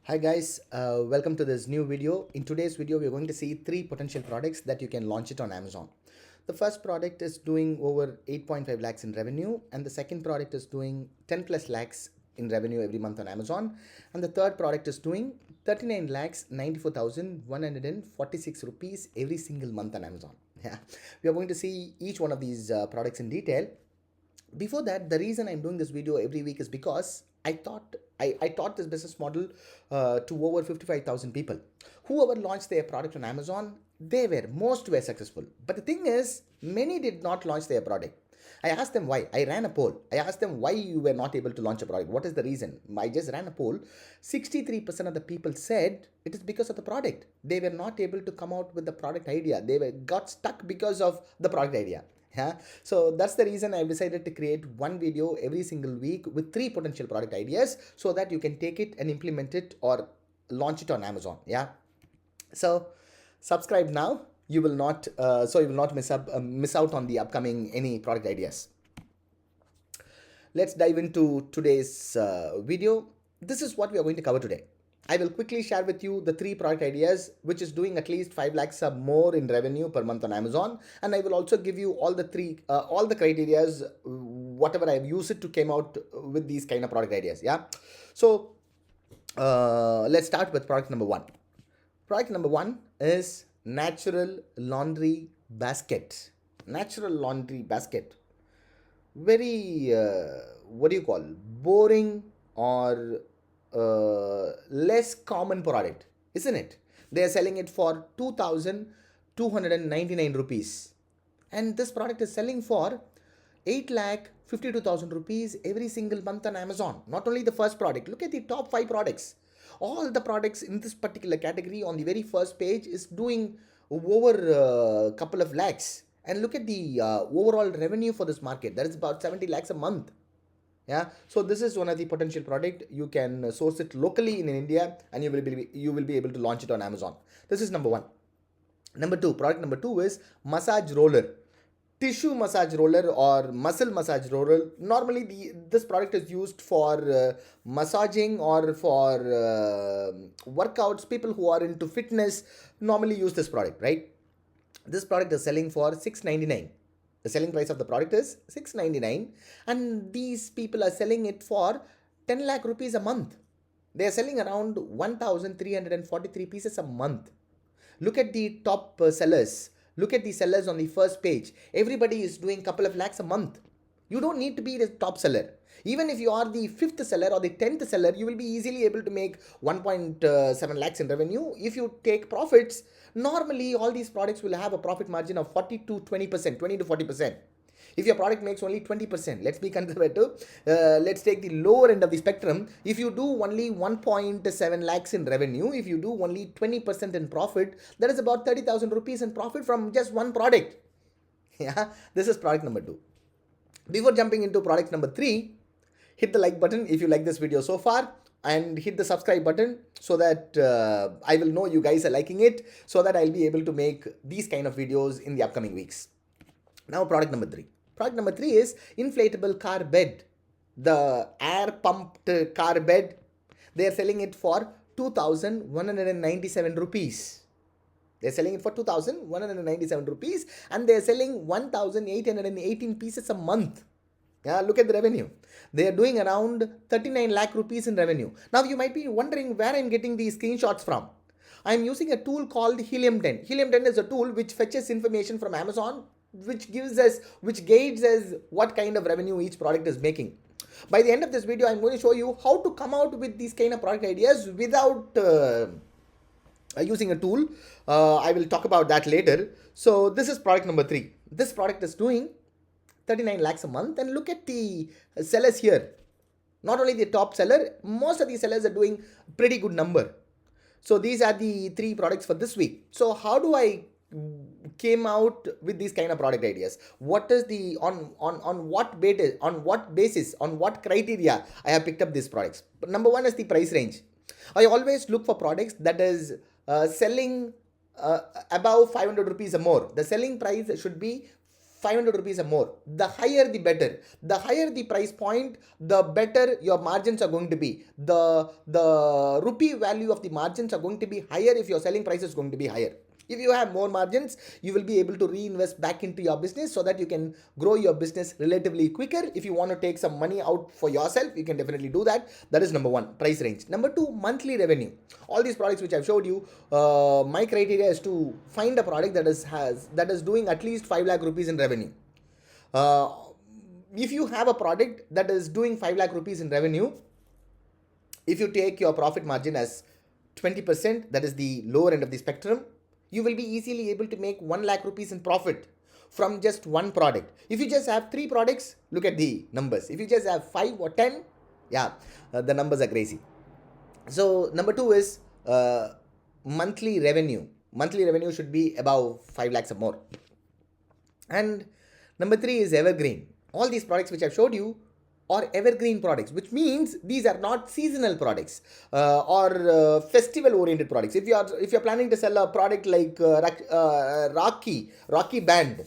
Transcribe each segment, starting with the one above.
Hi guys, welcome to this new video. In today's video, we're going to see three potential products that you can launch it on Amazon. The first product is doing over 8.5 lakhs in revenue, and the second product is doing 10 plus lakhs in revenue every month on Amazon, and the third product is doing 39 lakhs 94,146 rupees every single month on Amazon. Yeah, we are going to see each one of these products in detail. Before that, the reason I'm doing this video every week is because I taught this business model to over 55,000 people. Whoever launched their product on Amazon, most were successful. But the thing is, many did not launch their product. I asked them why. I ran a poll. I asked them why you were not able to launch a product. What is the reason? I just ran a poll. 63% of the people said it is because of the product. They were not able to come out with the product idea. Got stuck because of the product idea. Yeah, so that's the reason I've decided to create one video every single week with three potential product ideas so that you can take it and implement it or launch it on Amazon. Yeah, so subscribe now. You will not you will not miss out on the upcoming any product ideas. Let's dive into today's video. This is what we are going to cover today. I will quickly share with you the three product ideas which is doing at least 5 lakhs or more in revenue per month on Amazon, and I will also give you all the criterias whatever I have used it to came out with these kind of product ideas. Yeah, so let's start with product number one. Product number one is natural laundry basket. Natural laundry basket, very what do you call, boring or less common product, isn't it? They are selling it for 2,299 rupees, and this product is selling for 8 lakh 52,000 rupees every single month on Amazon. Not only the first product, look at the top 5 products. All the products in this particular category on the very first page is doing over a couple of lakhs. And look at the overall revenue for this market. That is about 70 lakhs a month. Yeah, so this is one of the potential product. You can source it locally in India, and you will be able to launch it on Amazon. This is number one. Number two, product number two is massage roller. Tissue massage roller or muscle massage roller. Normally this product is used for massaging or for workouts. People who are into fitness normally use this product, right? This product is selling for 699. The selling price of the product is 699, and these people are selling it for 10 lakh rupees a month. They are selling around 1343 pieces a month. Look at the top sellers. Look at the sellers on the first page. Everybody is doing couple of lakhs a month. You don't need to be the top seller. Even if you are the fifth seller or the 10th seller, you will be easily able to make 1.7 lakhs in revenue. If you take profits, normally all these products will have a profit margin of 40 to 20%, 20 to 40%. If your product makes only 20%, let's be conservative. Let's take the lower end of the spectrum. If you do only 1.7 lakhs in revenue, if you do only 20% in profit, that is about 30,000 rupees in profit from just one product. Yeah, this is product number two. Before jumping into product number three, hit the like button if you like this video so far, and hit the subscribe button so that I will know you guys are liking it, so that I'll be able to make these kind of videos in the upcoming weeks. Now product number three. Product number three is inflatable car bed. The air pumped car bed. They are selling it for 2,197 rupees. They're selling it for 2,197 rupees, and they're selling 1,818 pieces a month. Yeah, look at the revenue. They are doing around 39 lakh rupees in revenue. Now you might be wondering where I'm getting these screenshots from. I'm using a tool called Helium 10. Helium 10 is a tool which fetches information from Amazon, which gauges us what kind of revenue each product is making. By the end of this video, I'm going to show you how to come out with these kind of product ideas without using a tool. I will talk about that later. So this is product number three. This product is doing 39 lakhs a month, and look at the sellers here. Not only the top seller, most of the sellers are doing pretty good number. So these are the three products for this week. So how do I came out with these kind of product ideas? What is the on what basis, on what criteria I have picked up these products? Number one is the price range. I always look for products that is selling above 500 rupees or more. The selling price should be 500 rupees or more. The higher the better. The higher the price point, the better your margins are going to be. The rupee value of the margins are going to be higher if your selling price is going to be higher. If you have more margins, you will be able to reinvest back into your business so that you can grow your business relatively quicker. If you want to take some money out for yourself, you can definitely do that. That is number one, price range. Number two, monthly revenue. All these products which I've showed you, my criteria is to find a product that is doing at least 5 lakh rupees in revenue. Uh, if you have a product that is doing 5 lakh rupees in revenue, if you take your profit margin as 20%, that is the lower end of the spectrum, you will be easily able to make 1 lakh rupees in profit from just one product. If you just have 3 products, look at the numbers. If you just have 5 or 10, the numbers are crazy. So number 2 is monthly revenue. Monthly revenue should be above 5 lakhs or more. And number 3 is evergreen. All these products which I've showed you are evergreen products, which means these are not seasonal products or festival oriented products. If you're planning to sell a product like Rocky band,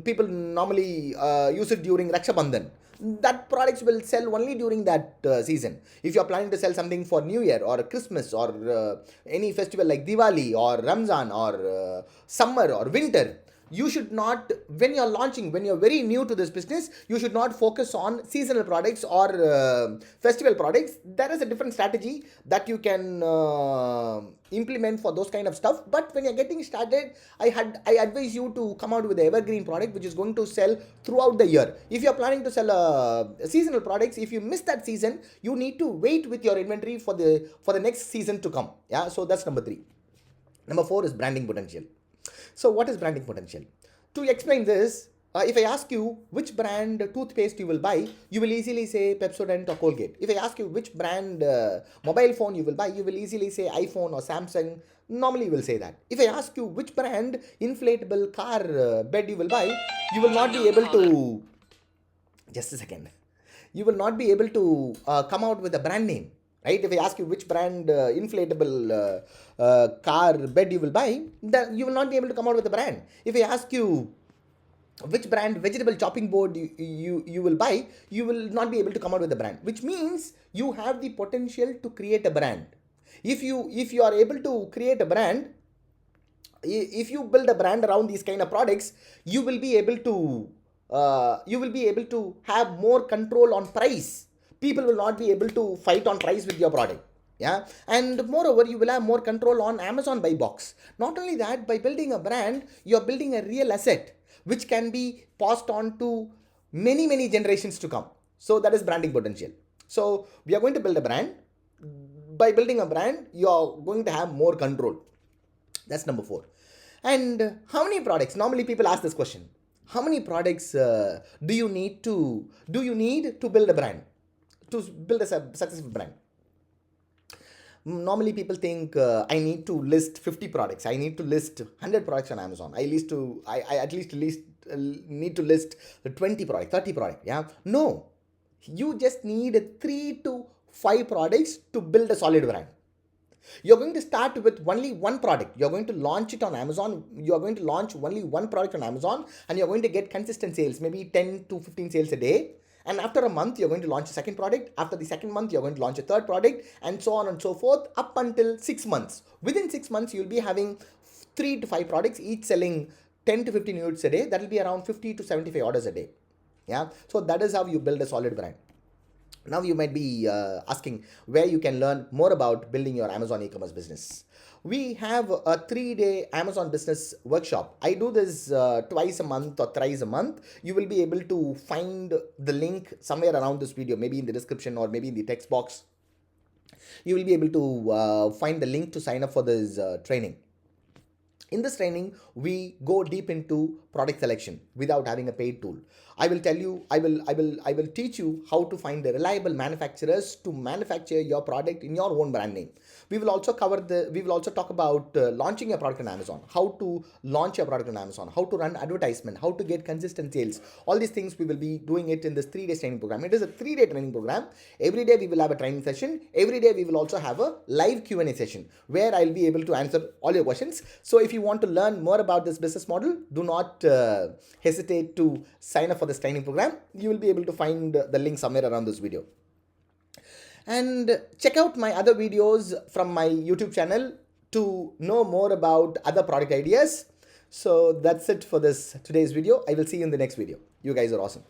people normally use it during Raksha Bandhan. That products will sell only during that season. If you're planning to sell something for New Year or Christmas or any festival like Diwali or Ramzan or summer or winter, you should not, when you're very new to this business, you should not focus on seasonal products or festival products. There is a different strategy that you can implement for those kind of stuff. But when you're getting started, I advise you to come out with an evergreen product which is going to sell throughout the year. If you're planning to sell seasonal products, if you miss that season, you need to wait with your inventory for the next season to come. So that's number 3. Number 4 is branding potential. So what is branding potential? To explain this, if I ask you which brand toothpaste you will buy, you will easily say Pepsodent or Colgate. If I ask you which brand mobile phone you will buy, you will easily say iPhone or Samsung. Normally you will say that. If I ask you which brand inflatable car bed you will buy, you will not be able to... Just a second. You will not be able to come out with a brand name. Right? If I ask you which brand inflatable car bed you will buy, you will not be able to come out with a brand. If I ask you which brand vegetable chopping board you will buy, you will not be able to come out with a brand, which means you have the potential to create a brand. If you are able to create a brand, if you build a brand around these kind of products, you will be able to have more control on price. People will not be able to fight on price with your product. And moreover, you will have more control on Amazon buy box. Not only that, by building a brand, you're building a real asset which can be passed on to many generations to come. So that is branding potential. So we are going to build a brand. By building a brand, you are going to have more control. That's number 4. And how many products? Normally people ask this question. How many products do you need to build a brand? To build a successful brand? Normally people think I need to list 50 products. I need to list 100 products on Amazon. I at least need to list 20 products, 30 products. No, you just need 3 to 5 products to build a solid brand. You're going to start with only one product. You're going to launch it on Amazon. You're going to launch only one product on Amazon, and you're going to get consistent sales, maybe 10 to 15 sales a day. And after a month, you're going to launch a second product. After the second month, you're going to launch a third product, and so on and so forth, up until 6 months. Within 6 months, you'll be having 3 to 5 products, each selling 10 to 15 units a day. That will be around 50 to 75 orders a day. So that is how you build a solid brand. Now you might be asking where you can learn more about building your Amazon e-commerce business. We have a 3-day Amazon business workshop. I do this twice a month or thrice a month. You will be able to find the link somewhere around this video, maybe in the description or maybe in the text box. You will be able to find the link to sign up for this training. In this training, we go deep into product selection without having a paid tool. I will tell you, I will teach you how to find the reliable manufacturers to manufacture your product in your own brand name. We will also talk about launching your product on Amazon, how to launch your product on Amazon, how to run advertisement, how to get consistent sales. All these things we will be doing it in this 3-day training program. It is a 3-day training program. Every day we will have a training session. Every day we will also have a live Q&A session where I'll be able to answer all your questions. So if you you want to learn more about this business model, do not hesitate to sign up for this training program. You will be able to find the link somewhere around this video. And check out my other videos from my YouTube channel to know more about other product ideas. So that's it for this today's video. I will see you in the next video. You guys are awesome.